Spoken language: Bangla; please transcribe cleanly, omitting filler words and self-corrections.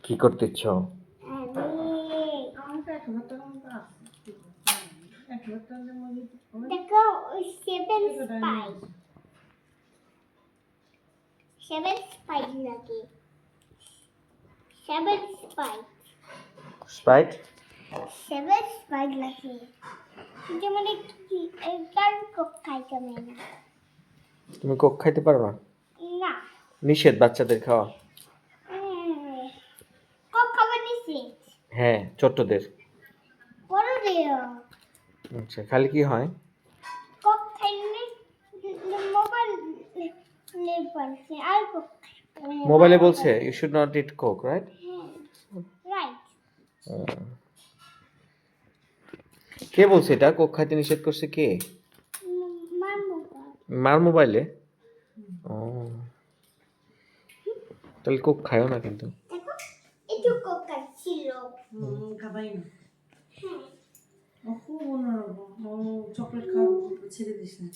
কি করতেছ? দেখো সেভেন স্পাইস নাকি সেভেন স্প্রাইট? স্পাইস নাকি যেমন কি কার কোক খাই কেমন না তুমি কোক খাইতে পারবা? না নিষেধ বাচ্চাদের খাওয়া। কোক খাবার নিছি হ্যাঁ, ছোট্টদের। বড় দিও আচ্ছা, খালি কি হয়? কোক খাইলে মোবাইল লেপারছে আর কোক মোবাইলে বলছে you should not eat Coke, right? Right কে বলছে এটা কোক খাইতে নিষেধ করছে? কে? মার মোবাইলে? ও, তাহলে কোক খায়ও না কিন্তু। দেখো একটু কোক ছিল খাবাই না খুব অন্যরকম চকলেট খাওয়া ছেড়ে দিস না।